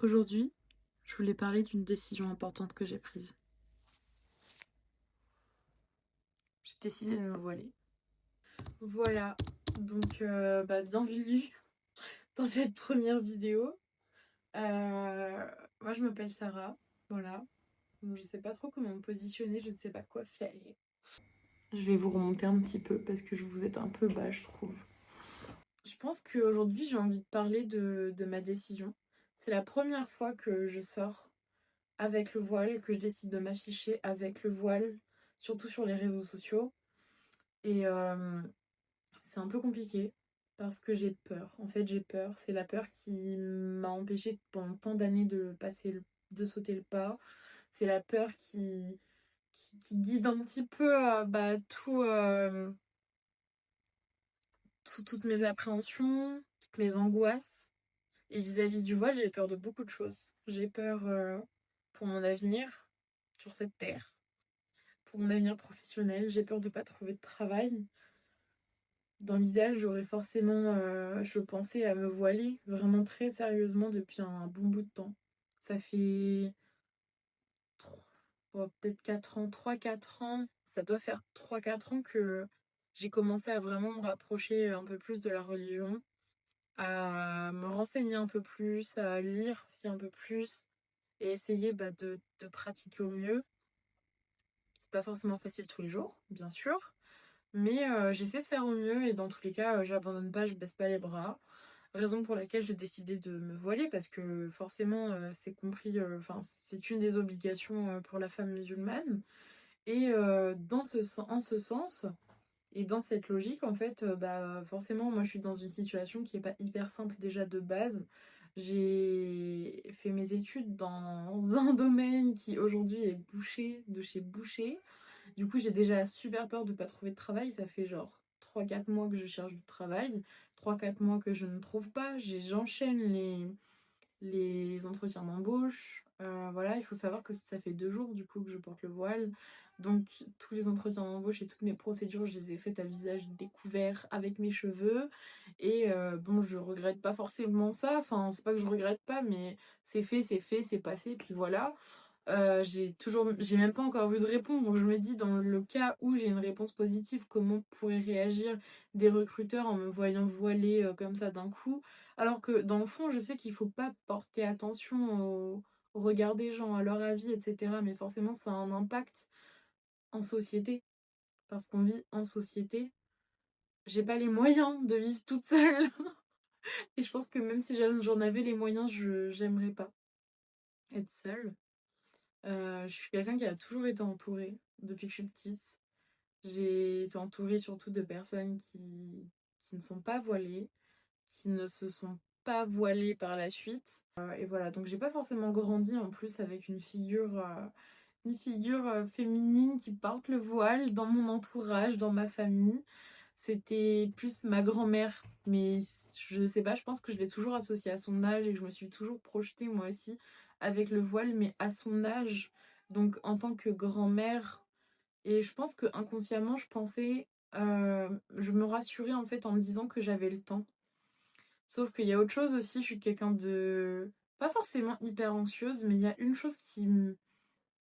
Aujourd'hui, je voulais parler d'une décision importante que j'ai prise. J'ai décidé de me voiler. Voilà, donc bienvenue dans cette première vidéo. Moi je m'appelle Sarah, voilà. Donc, je sais pas trop comment me positionner, je ne sais pas quoi faire. Je vais vous remonter un petit peu parce que je vous êtes un peu bas, je trouve. Je pense qu'aujourd'hui j'ai envie de parler de ma décision. C'est la première fois que je sors avec le voile, que je décide de m'afficher avec le voile, surtout sur les réseaux sociaux. Et c'est un peu compliqué parce que j'ai peur. En fait, j'ai peur. C'est la peur qui m'a empêchée pendant tant d'années de sauter le pas. C'est la peur qui guide un petit peu toutes mes appréhensions, toutes mes angoisses. Et vis-à-vis du voile, j'ai peur de beaucoup de choses. J'ai peur pour mon avenir sur cette terre, pour mon avenir professionnel. J'ai peur de ne pas trouver de travail. Dans l'idéal, j'aurais forcément, je pensais à me voiler vraiment très sérieusement depuis un bon bout de temps. Ça fait peut-être 4 ans, 3 4 ans, ça doit faire 3 4 ans que j'ai commencé à vraiment me rapprocher un peu plus de la religion, à me renseigner un peu plus, à lire aussi un peu plus et essayer de pratiquer au mieux. C'est pas forcément facile tous les jours, bien sûr, mais j'essaie de faire au mieux et dans tous les cas, j'abandonne pas, je baisse pas les bras. Raison pour laquelle j'ai décidé de me voiler parce que forcément c'est compris, enfin c'est une des obligations pour la femme musulmane. Et en ce sens et dans cette logique en fait, forcément moi je suis dans une situation qui est pas hyper simple déjà de base. J'ai fait mes études dans un domaine qui aujourd'hui est boucher de chez boucher. Du coup, j'ai déjà super peur de pas trouver de travail. Ça fait genre 3 4 mois que je cherche du travail, 3 4 mois que je ne trouve pas. J'enchaîne les entretiens d'embauche. Voilà, il faut savoir que ça fait 2 jours du coup que je porte le voile. Donc tous les entretiens d'embauche et toutes mes procédures, je les ai faites à visage découvert avec mes cheveux. Et bon, je regrette pas forcément ça. Enfin, c'est pas que je regrette pas, mais c'est fait, c'est passé, puis voilà. J'ai même pas encore vu de réponse, donc je me dis dans le cas où j'ai une réponse positive, comment pourraient réagir des recruteurs en me voyant voilée comme ça d'un coup, alors que dans le fond je sais qu'il faut pas porter attention au regard des gens, à leur avis, etc. Mais forcément ça a un impact en société, parce qu'on vit en société. J'ai pas les moyens de vivre toute seule et je pense que même si j'en avais les moyens, j'aimerais pas être seule. Je suis quelqu'un qui a toujours été entourée depuis que je suis petite. J'ai été entourée surtout de personnes qui ne sont pas voilées, qui ne se sont pas voilées par la suite. Et voilà, donc j'ai pas forcément grandi en plus avec une figure féminine qui porte le voile dans mon entourage, dans ma famille. C'était plus ma grand-mère, mais je sais pas, je pense que je l'ai toujours associée à son âge et que je me suis toujours projetée moi aussi avec le voile, mais à son âge, donc en tant que grand-mère. Et je pense que inconsciemment, je me rassurais en fait en me disant que j'avais le temps. Sauf qu'il y a autre chose aussi, je suis quelqu'un de pas forcément hyper anxieuse, mais il y a une chose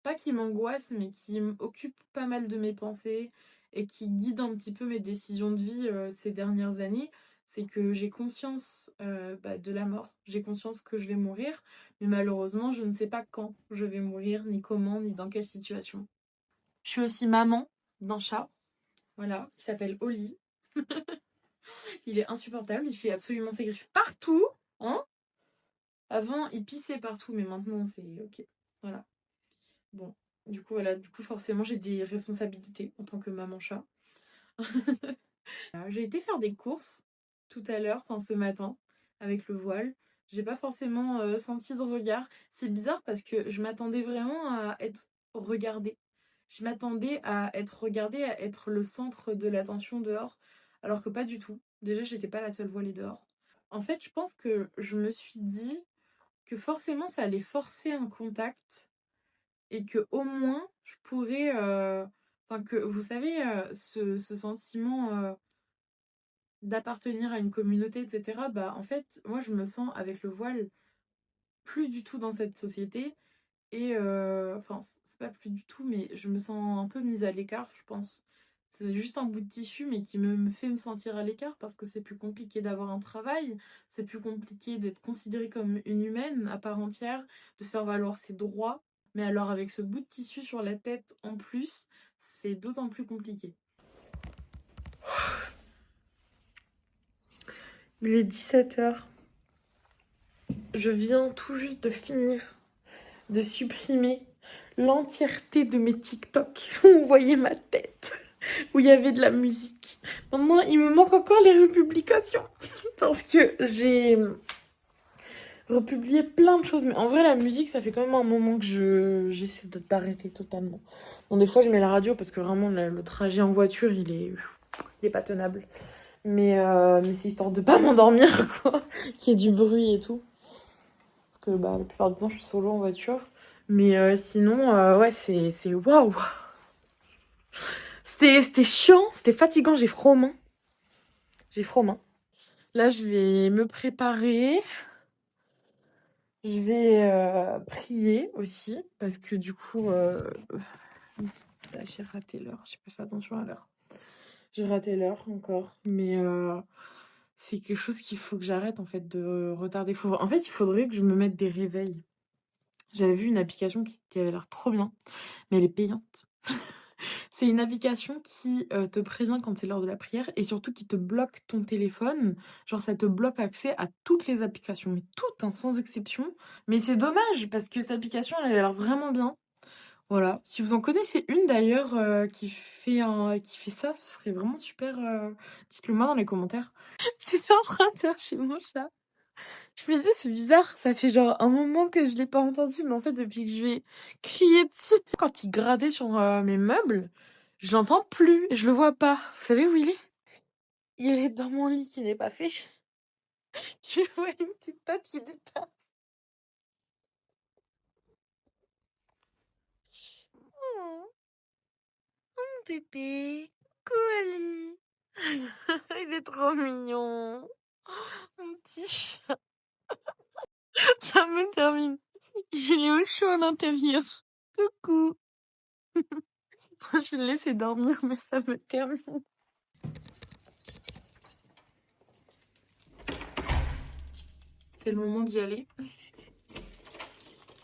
pas qui m'angoisse, mais qui m'occupe pas mal de mes pensées et qui guide un petit peu mes décisions de vie ces dernières années, c'est que j'ai conscience de la mort. J'ai conscience que je vais mourir, mais malheureusement, je ne sais pas quand je vais mourir, ni comment, ni dans quelle situation. Je suis aussi maman d'un chat, voilà, qui s'appelle Oli. Il est insupportable, il fait absolument ses griffes partout, hein. Avant, il pissait partout, mais maintenant, c'est ok. Voilà. Bon, du coup, forcément, j'ai des responsabilités en tant que maman chat. J'ai été faire des courses tout à l'heure, enfin ce matin, avec le voile. J'ai pas forcément senti de regard. C'est bizarre parce que je m'attendais vraiment à être regardée. Je m'attendais à être regardée, à être le centre de l'attention dehors, alors que pas du tout. Déjà, j'étais pas la seule voilée dehors. En fait, je pense que je me suis dit que forcément ça allait forcer un contact et que au moins je pourrais enfin que vous savez ce sentiment d'appartenir à une communauté, etc. Bah en fait moi je me sens avec le voile plus du tout dans cette société et enfin, c'est pas plus du tout, mais je me sens un peu mise à l'écart, je pense. C'est juste un bout de tissu, mais qui me fait me sentir à l'écart parce que c'est plus compliqué d'avoir un travail, c'est plus compliqué d'être considérée comme une humaine à part entière, de faire valoir ses droits. Mais alors avec ce bout de tissu sur la tête en plus, c'est d'autant plus compliqué. Il est 17h. Je viens tout juste de finir de supprimer l'entièreté de mes TikTok où on voyait ma tête, où il y avait de la musique. Maintenant, il me manque encore les republications parce que j'ai republié plein de choses. Mais en vrai, la musique, ça fait quand même un moment que j'essaie d'arrêter totalement. Bon, des fois, je mets la radio parce que vraiment, le trajet en voiture, il est pas tenable. Mais c'est histoire de pas m'endormir, quoi. Qu'il y ait du bruit et tout. Parce que la plupart du temps, je suis solo en voiture. Mais sinon, ouais, c'est waouh! C'était chiant, c'était fatigant, j'ai froid aux mains. J'ai froid aux mains. Là, je vais me préparer. Je vais prier aussi. Parce que du coup, là, j'ai raté l'heure. J'ai pas fait attention à l'heure. J'ai raté l'heure encore. Mais c'est quelque chose qu'il faut que j'arrête en fait de retarder. En fait, il faudrait que je me mette des réveils. J'avais vu une application qui avait l'air trop bien, mais elle est payante. C'est une application qui te prévient quand c'est l'heure de la prière et surtout qui te bloque ton téléphone. Genre, ça te bloque accès à toutes les applications, mais toutes, hein, sans exception. Mais c'est dommage parce que cette application, elle a l'air vraiment bien. Voilà. Si vous en connaissez une d'ailleurs qui fait ça, ce serait vraiment super. Dites-le moi dans les commentaires. J'étais en train de faire chez mon chat. Je me disais, c'est bizarre, ça fait genre un moment que je l'ai pas entendu, mais en fait, depuis que je vais crier dessus, quand il grattait sur mes meubles, je l'entends plus et je le vois pas. Vous savez où il est? Il est dans mon lit qui n'est pas fait. Je vois une petite patte qui dépasse. Oh, mon bébé. Coucou. Il est trop mignon. Mon petit chat. Ça me termine. Il est au chaud à l'intérieur. Coucou. Je vais le laisser dormir, mais ça me termine. C'est le moment d'y aller.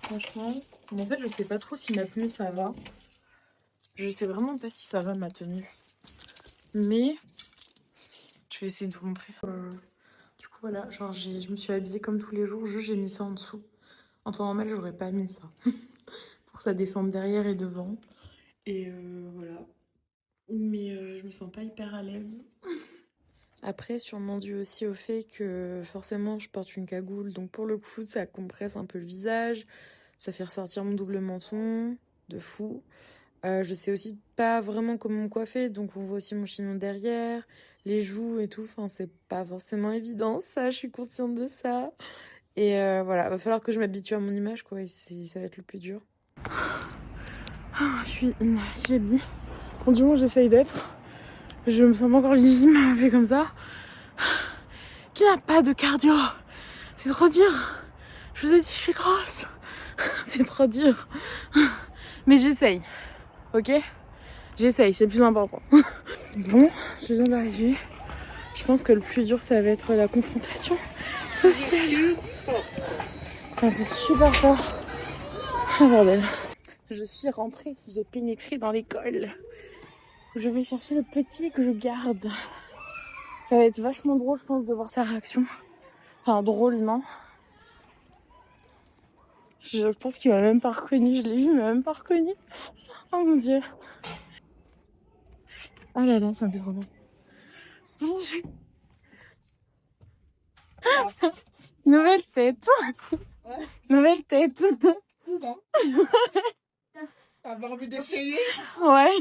Franchement, en fait, je sais pas trop si ma tenue ça va. Je sais vraiment pas si ça va ma tenue. Mais je vais essayer de vous montrer. Du coup, voilà, genre je me suis habillée comme tous les jours, juste j'ai mis ça en dessous. En temps normal, j'aurais pas mis ça. Pour que ça descende derrière et devant. Et voilà. Mais je me sens pas hyper à l'aise. Après, sûrement dû aussi au fait que forcément je porte une cagoule. Donc pour le coup, ça compresse un peu le visage. Ça fait ressortir mon double menton. De fou. Je sais aussi pas vraiment comment me coiffer. Donc on voit aussi mon chignon derrière. Les joues et tout. Enfin, c'est pas forcément évident, ça. Je suis consciente de ça. Et voilà, va falloir que je m'habitue à mon image, quoi. Et ça va être le plus dur. Je suis inhabillée. Bon, du moins, j'essaye d'être. Je me sens pas encore légitime à m'appeler comme ça. Qui n'a pas de cardio? C'est trop dur. Je vous ai dit, je suis grosse. C'est trop dur. Mais j'essaye. Ok? J'essaye, c'est le plus important. Bon, je viens d'arriver. Je pense que le plus dur, ça va être la confrontation sociale. Ça me fait super peur. Oh bordel. Je suis rentrée, j'ai pénétré dans l'école. Je vais chercher le petit que je garde. Ça va être vachement drôle, je pense, de voir sa réaction. Enfin, drôle, non. Je pense qu'il m'a même pas reconnu. Je l'ai vu, il m'a même pas reconnu. Oh mon dieu. Ah là là, ça me fait trop mal. Nouvelle tête. Nouvelle tête. T'avais envie d'essayer? Ouais.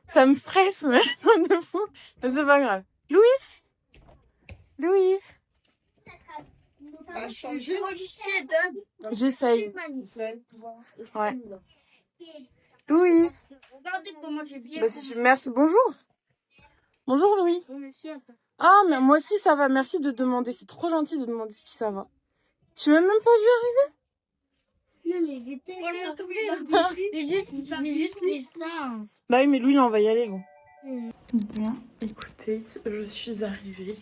Ça me stresse, mais de fou. Mais c'est pas grave. Louis? Louis? Ça a changé? J'essaye. Ouais. Louis? Regardez comment j'ai bien. Bah, merci, bonjour. Bonjour Louis. Ah, mais moi aussi ça va. Merci de demander. C'est trop gentil de demander si ça va. Tu m'as même pas vu? Non, mais j'étais là. Mais juste les seins. Bah oui, mais Louis, là, on va y aller, bon. Bon, écoutez, je suis arrivée.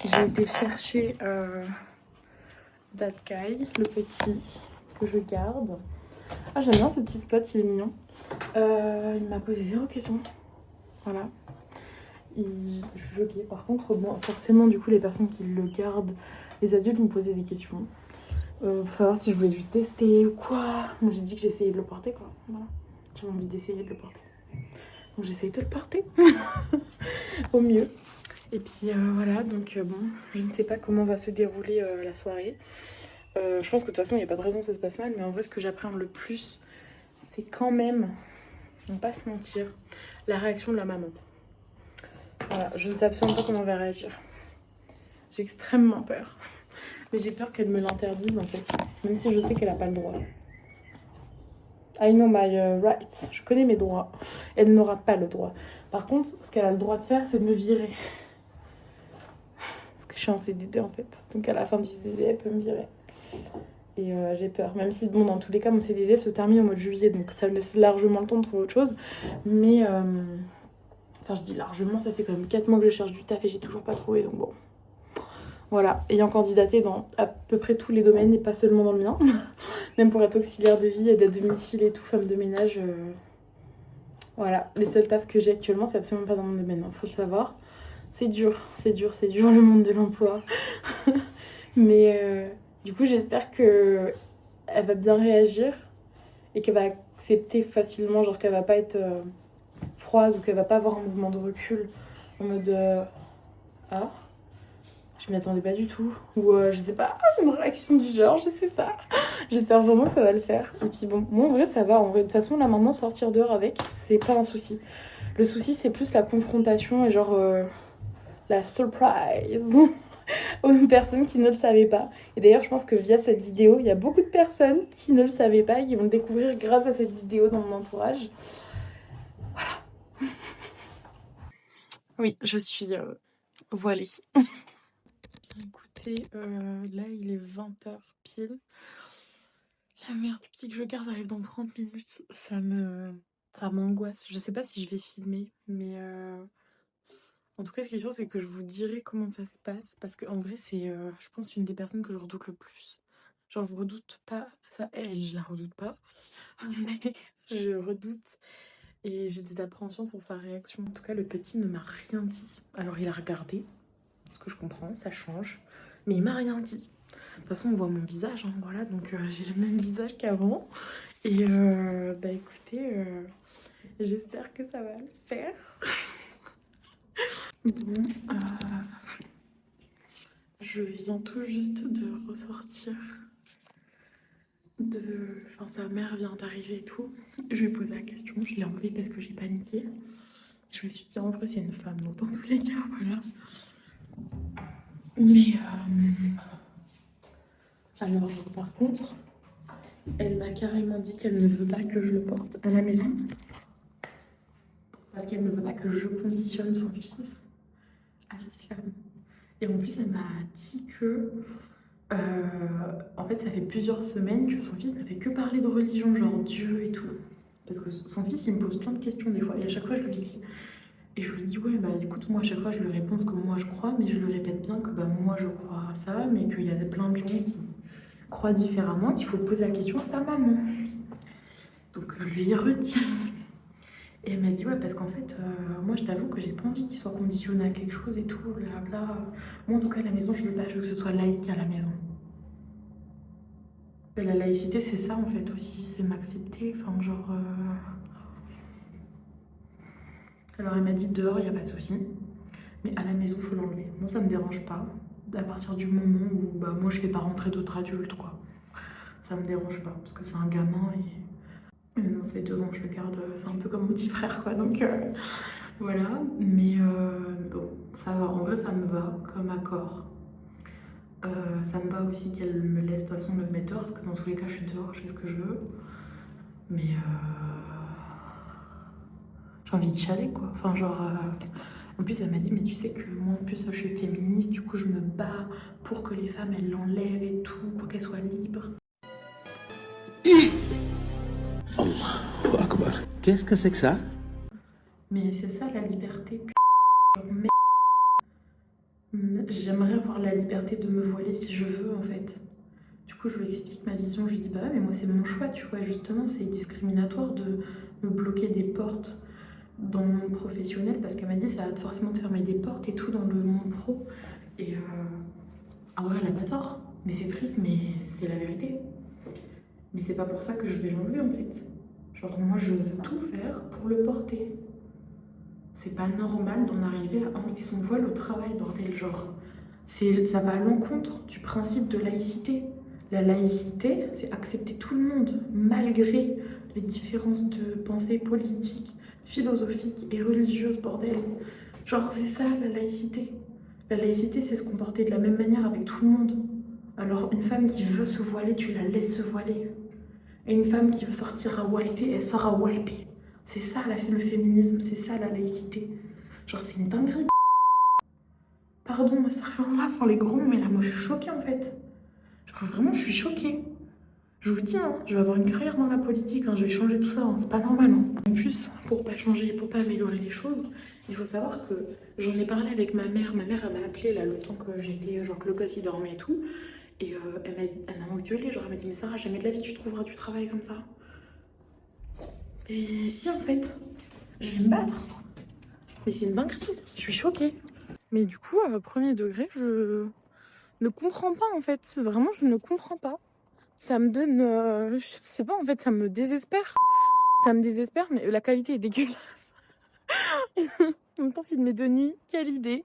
J'ai été chercher Datkai, le petit, que je garde. Ah, j'aime bien ce petit spot, il est mignon. Il m'a posé 0 question. Voilà. Je suis choquée. Par contre, bon, forcément, du coup, les personnes qui le gardent, les adultes me posaient des questions. Pour savoir si je voulais juste tester ou quoi. Donc j'ai dit que j'essayais de le porter, quoi. Voilà. J'avais envie d'essayer de le porter. Donc j'essaye de le porter. Au mieux. Et puis voilà, donc bon, je ne sais pas comment va se dérouler la soirée. Je pense que de toute façon, il n'y a pas de raison que ça se passe mal, mais en vrai, ce que j'appréhende le plus, c'est quand même, on va pas se mentir, la réaction de la maman. Voilà, je ne sais absolument pas comment elle va réagir. J'ai extrêmement peur. Mais j'ai peur qu'elle me l'interdise en fait, même si je sais qu'elle n'a pas le droit. I know my rights. Je connais mes droits. Elle n'aura pas le droit. Par contre, ce qu'elle a le droit de faire, c'est de me virer. Parce que je suis en CDD en fait. Donc à la fin du CDD, elle peut me virer. Et j'ai peur. Même si, bon, dans tous les cas, mon CDD se termine au mois de juillet. Donc ça me laisse largement le temps de trouver autre chose. Mais, enfin, je dis largement, ça fait quand même 4 mois que je cherche du taf et j'ai toujours pas trouvé. Donc bon. Voilà, ayant candidaté dans à peu près tous les domaines et pas seulement dans le mien. Même pour être auxiliaire de vie, aide à domicile et tout, femme de ménage. Voilà, les seuls tafs que j'ai actuellement, c'est absolument pas dans mon domaine, hein, faut le savoir. C'est dur le monde de l'emploi. Mais du coup, j'espère que elle va bien réagir et qu'elle va accepter facilement, genre qu'elle va pas être froide ou qu'elle va pas avoir un mouvement de recul en mode ah. Je m'y attendais pas du tout. Ou je sais pas, une réaction du genre, je sais pas. J'espère vraiment que ça va le faire. Et puis bon, moi en vrai ça va. En vrai, de toute façon là maintenant sortir dehors avec, c'est pas un souci. Le souci c'est plus la confrontation et genre la surprise aux personnes qui ne le savaient pas. Et d'ailleurs je pense que via cette vidéo, il y a beaucoup de personnes qui ne le savaient pas et qui vont le découvrir grâce à cette vidéo dans mon entourage. Voilà. Oui, je suis voilée. Bien écoutez, là il est 20h pile. La merde, petit que je garde arrive dans 30 minutes. Ça m'angoisse. Je sais pas si je vais filmer, mais en tout cas, ce qui est sûr, c'est que je vous dirai comment ça se passe. Parce qu'en vrai, c'est, je pense, une des personnes que je redoute le plus. Genre, je redoute pas ça, elle, je la redoute pas. Mais je redoute. Et j'ai des appréhensions sur sa réaction. En tout cas, le petit ne m'a rien dit. Alors, il a regardé. Ce que je comprends, ça change. Mais il m'a rien dit. De toute façon, on voit mon visage, hein, voilà, donc j'ai le même visage qu'avant. Et bah écoutez, j'espère que ça va le faire. Bon, je viens tout juste de ressortir de... Enfin, sa mère vient d'arriver et tout. Je lui ai posé la question, je l'ai enlevée parce que j'ai paniqué. Je me suis dit, en vrai, c'est une femme, donc dans tous les cas, voilà. Mais... Alors, par contre... Elle m'a carrément dit qu'elle ne veut pas que je le porte à la maison. Parce qu'elle ne veut pas que je conditionne son fils à l'islam. Et en plus, elle m'a dit que... en fait, ça fait plusieurs semaines que son fils ne fait que parler de religion, genre Dieu et tout. Parce que son fils, il me pose plein de questions des fois. Et à chaque fois, je lui dis... Et je lui dis, ouais, bah écoute, moi, à chaque fois, je lui réponds ce que moi, je crois. Mais je lui répète bien que bah, moi, je crois à ça. Mais qu'il y a plein de gens qui croient différemment, qu'il faut poser la question à sa maman. Donc je lui ai redit. Et elle m'a dit, ouais, parce qu'en fait, moi je t'avoue que j'ai pas envie qu'il soit conditionné à quelque chose et tout, blabla. Moi en tout cas, à la maison, je veux pas, je veux que ce soit laïque à la maison. Et la laïcité, c'est ça en fait aussi, c'est m'accepter, enfin genre... Alors elle m'a dit, dehors, il n'y a pas de souci, mais à la maison, faut l'enlever. Moi, ça me dérange pas, à partir du moment où bah, moi je fais pas rentrer d'autres adultes, quoi. Ça me dérange pas, parce que c'est un gamin et... Non, ça fait 2 ans que je le garde, c'est un peu comme mon petit frère quoi, donc voilà. Mais bon, ça va, en vrai ça me va comme accord. Ça me va aussi qu'elle me laisse de toute façon me mettre dehors, parce que dans tous les cas je suis dehors, je fais ce que je veux. Mais j'ai envie de chialer quoi, enfin genre En plus, elle m'a dit, mais tu sais que moi, en plus, je suis féministe, du coup, je me bats pour que les femmes, elles l'enlèvent et tout, pour qu'elles soient libres. Allahu Akbar. Qu'est-ce que c'est que ça? Mais c'est ça, la liberté, j'aimerais avoir la liberté de me voiler si je veux, en fait. Du coup, je lui explique ma vision, je lui dis, bah ouais, mais moi, c'est mon choix, tu vois. Justement, c'est discriminatoire de me bloquer des portes dans le monde professionnel, parce qu'elle m'a dit, ça va forcément te fermer des portes et tout dans le monde pro. Et en vrai, elle a pas tort. Mais c'est triste, mais c'est la vérité. Mais c'est pas pour ça que je vais l'enlever, en fait. Genre, moi, je veux tout faire pour le porter. C'est pas normal d'en arriver à enlever son voile au travail, bordel. Genre, ça va à l'encontre du principe de laïcité. La laïcité, c'est accepter tout le monde, malgré les différences de pensée politique, philosophique et religieuse, bordel. Genre, c'est ça, la laïcité. La laïcité, c'est se comporter de la même manière avec tout le monde. Alors, une femme qui veut se voiler, tu la laisses se voiler. Et une femme qui veut sortir à walper, elle sort à walper. C'est ça, le féminisme, c'est ça, la laïcité. Genre, c'est une dinguerie. Pardon, ça fait là pour les gros, mais là, moi, je suis choquée, en fait. Genre, vraiment, je suis choquée. Je vous dis, hein, je vais avoir une carrière dans la politique, hein, je vais changer tout ça, hein, c'est pas normal. Hein. En plus, pour pas changer, pour pas améliorer les choses, il faut savoir que j'en ai parlé avec ma mère. Ma mère, elle m'a appelée là, le temps que j'étais, genre que le gosse il dormait et tout. Et elle m'a engueulée, genre elle m'a dit, mais Sarah, jamais de la vie tu trouveras du travail comme ça. Et si, en fait, je vais me battre. Mais c'est une dinguerie, je suis choquée. Mais du coup, à premier degré, je ne comprends pas, en fait. Vraiment, je ne comprends pas. Ça me donne... je sais pas, en fait, ça me désespère. Ça me désespère, mais la qualité est dégueulasse. En même temps, filmer de nuit, quelle idée.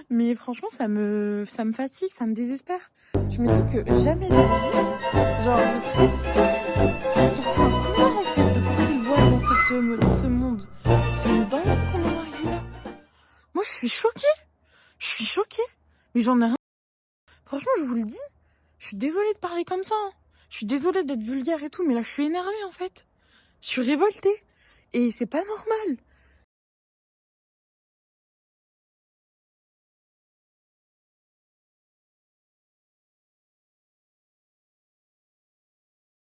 Mais franchement, ça me fatigue, ça me désespère. Je me dis que jamais de la vie, genre, je serais seule. Genre, c'est un cauchemar, en fait, de porter le voile dans ce monde. C'est une dingue qu'on en arrive là. Moi, je suis choquée. Je suis choquée. Mais j'en ai rien. Franchement, je vous le dis, je suis désolée de parler comme ça. Hein. Je suis désolée d'être vulgaire et tout, mais là, je suis énervée, en fait. Je suis révoltée. Et c'est pas normal.